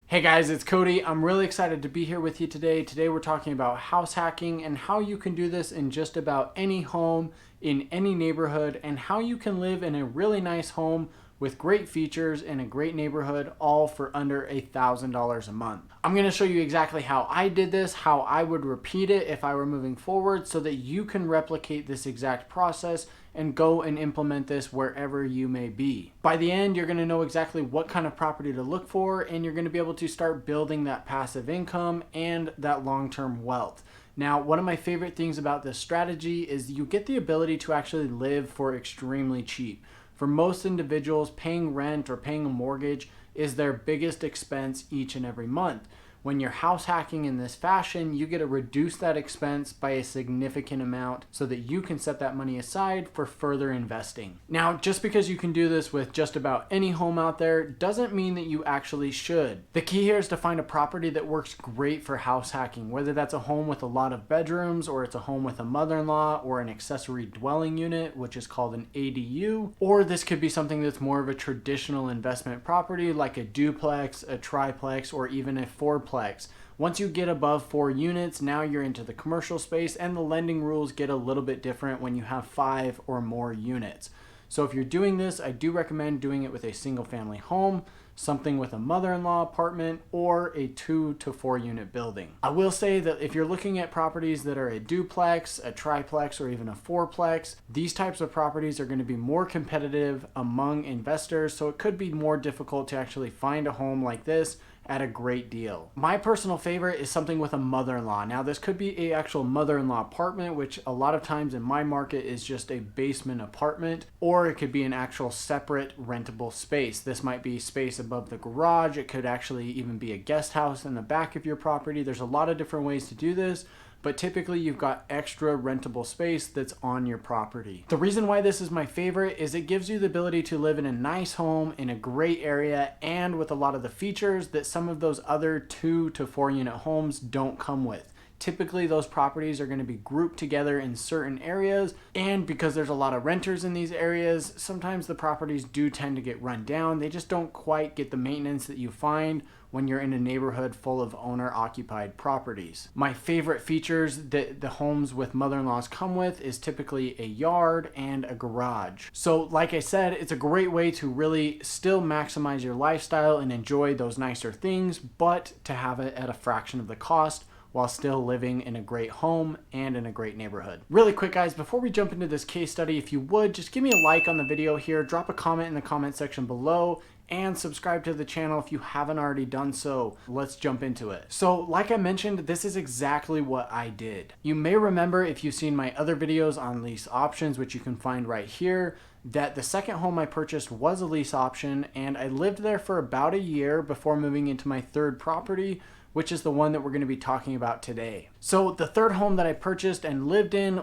Hey guys, it's Cody. I'm really excited to be here with you today. Today we're talking about house hacking and how you can do this in just about any home, in any neighborhood, and how you can live in a really nice home with great features in a great neighborhood, all for under $1,000 a month. I'm gonna show you exactly how I did this, how I would repeat it if I were moving forward so that you can replicate this exact process and go and implement this wherever you may be. By the end, you're gonna know exactly what kind of property to look for, and you're gonna be able to start building that passive income and that long-term wealth. Now, one of my favorite things about this strategy is you get the ability to actually live for extremely cheap. For most individuals, paying rent or paying a mortgage is their biggest expense each and every month. When you're house hacking in this fashion, you get to reduce that expense by a significant amount so that you can set that money aside for further investing. Now, just because you can do this with just about any home out there doesn't mean that you actually should. The key here is to find a property that works great for house hacking, whether that's a home with a lot of bedrooms, or it's a home with a mother-in-law, or an accessory dwelling unit, which is called an ADU, or this could be something that's more of a traditional investment property like a duplex, a triplex, or even a fourplex. Once you get above 4 units, now you're into the commercial space, and the lending rules get a little bit different when you have 5 or more units. So if you're doing this, I do recommend doing it with a single family home, something with a mother-in-law apartment, or a 2 to 4 unit building. I will say that if you're looking at properties that are a duplex, a triplex, or even a fourplex, these types of properties are going to be more competitive among investors, so it could be more difficult to actually find a home like this at a great deal. My personal favorite is something with a mother-in-law. Now, this could be a actual mother-in-law apartment, which a lot of times in my market is just a basement apartment, or it could be an actual separate rentable space. This might be space above the garage. It could actually even be a guest house in the back of your property. There's a lot of different ways to do this, but typically you've got extra rentable space that's on your property. The reason why this is my favorite is it gives you the ability to live in a nice home in a great area and with a lot of the features that some of those other 2 to 4 unit homes don't come with. Typically, those properties are going to be grouped together in certain areas, and because there's a lot of renters in these areas, sometimes the properties do tend to get run down. They just don't quite get the maintenance that you find when you're in a neighborhood full of owner-occupied properties. My favorite features that the homes with mother-in-laws come with is typically a yard and a garage. So like I said, it's a great way to really still maximize your lifestyle and enjoy those nicer things, but to have it at a fraction of the cost while still living in a great home and in a great neighborhood. Really quick guys, before we jump into this case study, if you would, just give me a like on the video here, drop a comment in the comment section below, and subscribe to the channel if you haven't already done so. Let's jump into it. So like I mentioned, this is exactly what I did. You may remember if you've seen my other videos on lease options, which you can find right here, that the second home I purchased was a lease option, and I lived there for about a year before moving into my third property, which is the one that we're going to be talking about today. So the third home that I purchased and lived in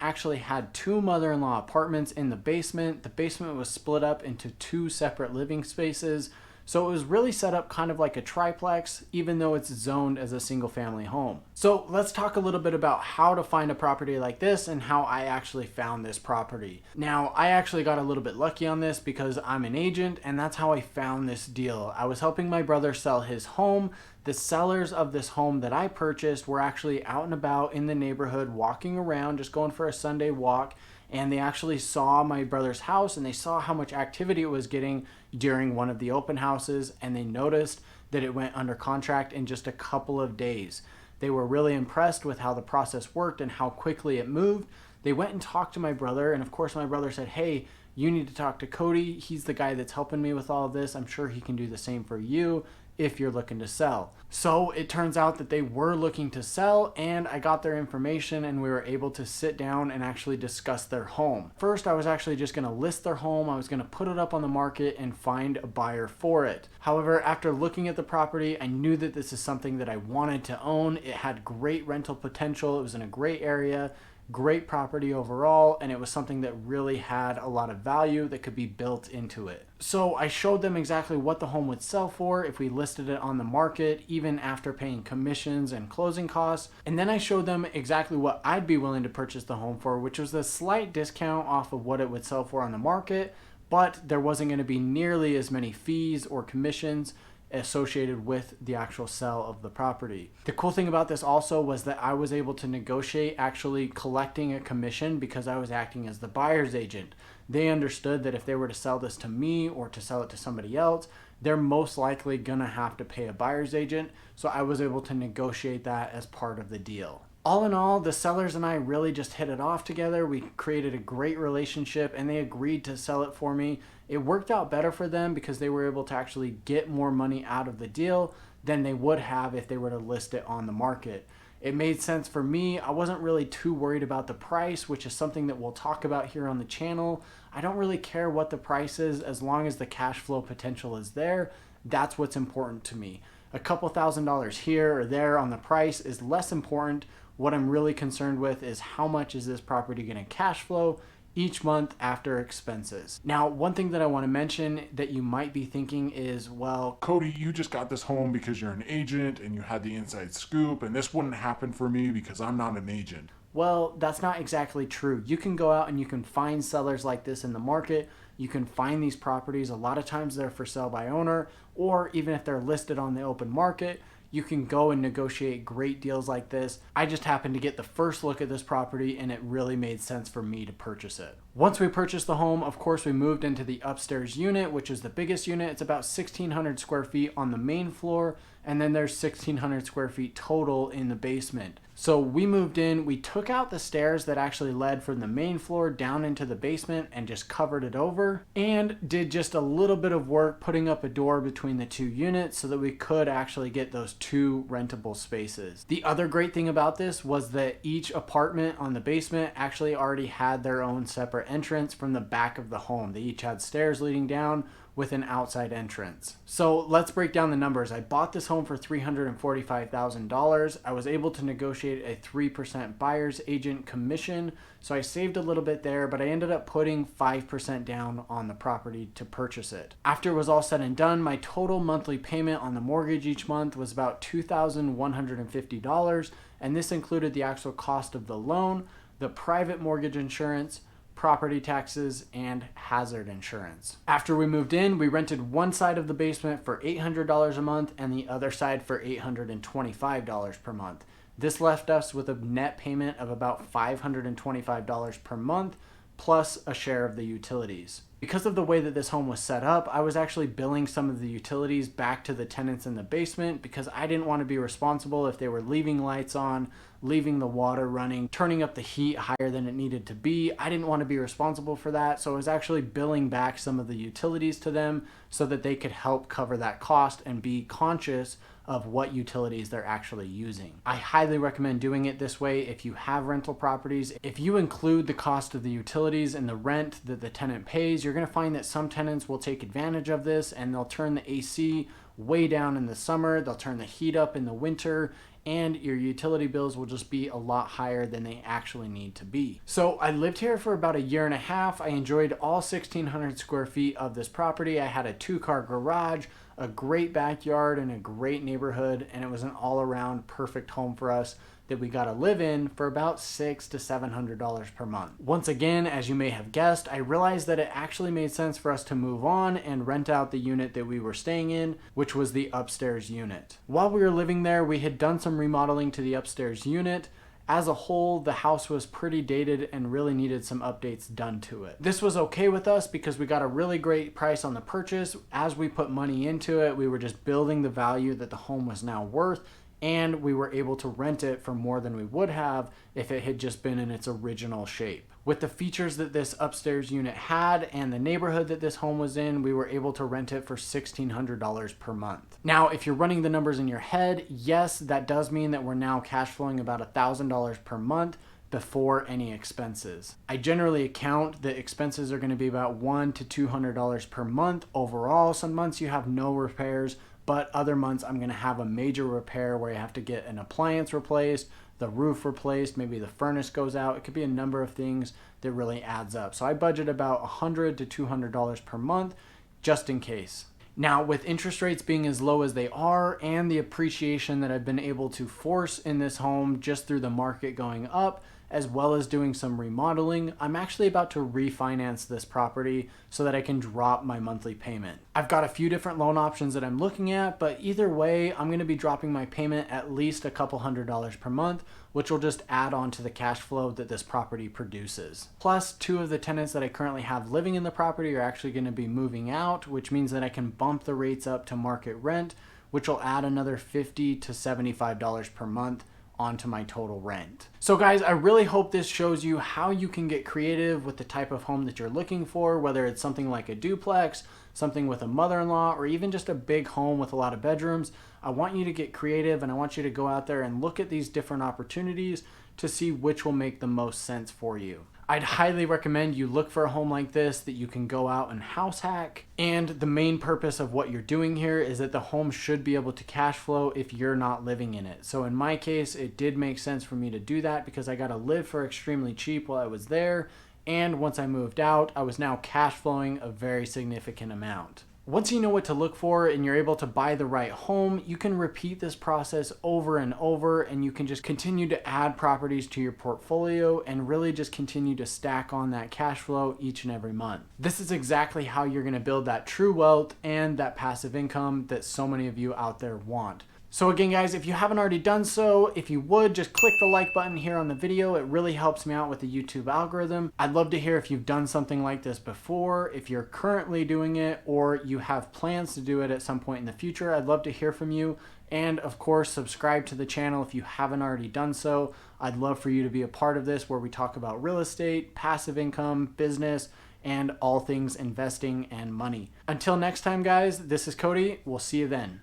actually had 2 mother-in-law apartments in the basement. The basement was split up into 2 separate living spaces. So it was really set up kind of like a triplex, even though it's zoned as a single family home. So let's talk a little bit about how to find a property like this and how I actually found this property. Now, I actually got a little bit lucky on this because I'm an agent, and that's how I found this deal. I was helping my brother sell his home. The sellers of this home that I purchased were actually out and about in the neighborhood, walking around, just going for a Sunday walk, and they actually saw my brother's house and they saw how much activity it was getting during one of the open houses, and they noticed that it went under contract in just a couple of days. They were really impressed with how the process worked and how quickly it moved. They went and talked to my brother, and of course my brother said, "Hey, you need to talk to Cody. He's the guy that's helping me with all of this. I'm sure he can do the same for you if you're looking to sell." So it turns out that they were looking to sell, and I got their information and we were able to sit down and actually discuss their home. First, I was actually just going to list their home. I was going to put it up on the market and find a buyer for it. However, after looking at the property, I knew that this is something that I wanted to own. It had great rental potential. It was in a great area, great property overall, and it was something that really had a lot of value that could be built into it. So I showed them exactly what the home would sell for if we listed it on the market, even after paying commissions and closing costs. And then I showed them exactly what I'd be willing to purchase the home for, which was a slight discount off of what it would sell for on the market, but there wasn't going to be nearly as many fees or commissions associated with the actual sale of the property. The cool thing about this also was that I was able to negotiate actually collecting a commission because I was acting as the buyer's agent. They understood that if they were to sell this to me or to sell it to somebody else, they're most likely gonna have to pay a buyer's agent. So I was able to negotiate that as part of the deal. All in all, the sellers and I really just hit it off together. We created a great relationship and they agreed to sell it for me. It worked out better for them because they were able to actually get more money out of the deal than they would have if they were to list it on the market. It made sense for me. I wasn't really too worried about the price, which is something that we'll talk about here on the channel. I don't really care what the price is as long as the cash flow potential is there. That's what's important to me. A couple $1,000s here or there on the price is less important. What I'm really concerned with is how much is this property going to cash flow each month after expenses. Now, one thing that I want to mention that you might be thinking is, well, Cody, you just got this home because you're an agent and you had the inside scoop, and this wouldn't happen for me because I'm not an agent. Well, that's not exactly true. You can go out and you can find sellers like this in the market. You can find these properties. A lot of times they're for sale by owner, or even if they're listed on the open market, you can go and negotiate great deals like this. I just happened to get the first look at this property and it really made sense for me to purchase it. Once we purchased the home, of course, we moved into the upstairs unit, which is the biggest unit. It's about 1,600 square feet on the main floor, and then there's 1,600 square feet total in the basement. So we moved in, we took out the stairs that actually led from the main floor down into the basement and just covered it over, and did just a little bit of work putting up a door between the two units so that we could actually get those two rentable spaces. The other great thing about this was that each apartment on the basement actually already had their own separate entrance from the back of the home. They each had stairs leading down with an outside entrance. So let's break down the numbers. I bought this home for $345,000. I was able to negotiate a 3% buyer's agent commission. So I saved a little bit there, but I ended up putting 5% down on the property to purchase it. After it was all said and done, my total monthly payment on the mortgage each month was about $2,150. And this included the actual cost of the loan, the private mortgage insurance, property taxes, and hazard insurance. After we moved in, we rented one side of the basement for $800 a month and the other side for $825 per month. This left us with a net payment of about $525 per month, plus a share of the utilities. Because of the way that this home was set up, I was actually billing some of the utilities back to the tenants in the basement because I didn't want to be responsible if they were leaving lights on, leaving the water running, turning up the heat higher than it needed to be. I didn't want to be responsible for that, so I was actually billing back some of the utilities to them so that they could help cover that cost and be conscious of what utilities they're actually using. I highly recommend doing it this way if you have rental properties. If you include the cost of the utilities and the rent that the tenant pays, you're going to find that some tenants will take advantage of this and they'll turn the AC way down in the summer, they'll turn the heat up in the winter, and your utility bills will just be a lot higher than they actually need to be. So I lived here for about a year and a half. I enjoyed all 1,600 square feet of this property. I had a 2-car garage, a great backyard, and a great neighborhood, and it was an all-around perfect home for us that we got to live in for about $600 to $700 per month. Once again, as you may have guessed, I realized that it actually made sense for us to move on and rent out the unit that we were staying in, which was the upstairs unit. While we were living there, we had done some remodeling to the upstairs unit. As a whole, the house was pretty dated and really needed some updates done to it. This was okay with us because we got a really great price on the purchase. As we put money into it, we were just building the value that the home was now worth, and we were able to rent it for more than we would have if it had just been in its original shape. With the features that this upstairs unit had and the neighborhood that this home was in, we were able to rent it for $1,600 per month. Now, if you're running the numbers in your head, yes, that does mean that we're now cash flowing about $1,000 per month before any expenses. I generally account that expenses are going to be about $100 to $200 per month overall. Some months you have no repairs, but other months I'm going to have a major repair where you have to get an appliance replaced, the roof replaced, maybe the furnace goes out. It could be a number of things that really adds up. So I budget about $100 to $200 per month just in case. Now, with interest rates being as low as they are and the appreciation that I've been able to force in this home just through the market going up, as well as doing some remodeling, I'm actually about to refinance this property so that I can drop my monthly payment. I've got a few different loan options that I'm looking at, but either way, I'm going to be dropping my payment at least a couple $100s per month, which will just add on to the cash flow that this property produces. Plus, 2 of the tenants that I currently have living in the property are actually going to be moving out, which means that I can bump the rates up to market rent, which will add another $50 to $75 per month onto my total rent. So guys, I really hope this shows you how you can get creative with the type of home that you're looking for, whether it's something like a duplex, something with a mother-in-law, or even just a big home with a lot of bedrooms. I want you to get creative, and I want you to go out there and look at these different opportunities to see which will make the most sense for you. I'd highly recommend you look for a home like this that you can go out and house hack. And the main purpose of what you're doing here is that the home should be able to cash flow if you're not living in it. So in my case, it did make sense for me to do that because I got to live for extremely cheap while I was there. And once I moved out, I was now cash flowing a very significant amount. Once you know what to look for and you're able to buy the right home, you can repeat this process over and over, and you can just continue to add properties to your portfolio and really just continue to stack on that cash flow each and every month. This is exactly how you're going to build that true wealth and that passive income that so many of you out there want. So again, guys, if you haven't already done so, if you would, just click the like button here on the video. It really helps me out with the YouTube algorithm. I'd love to hear if you've done something like this before, if you're currently doing it, or you have plans to do it at some point in the future. I'd love to hear from you. And of course, subscribe to the channel if you haven't already done so. I'd love for you to be a part of this, where we talk about real estate, passive income, business, and all things investing and money. Until next time, guys, this is Cody. We'll see you then.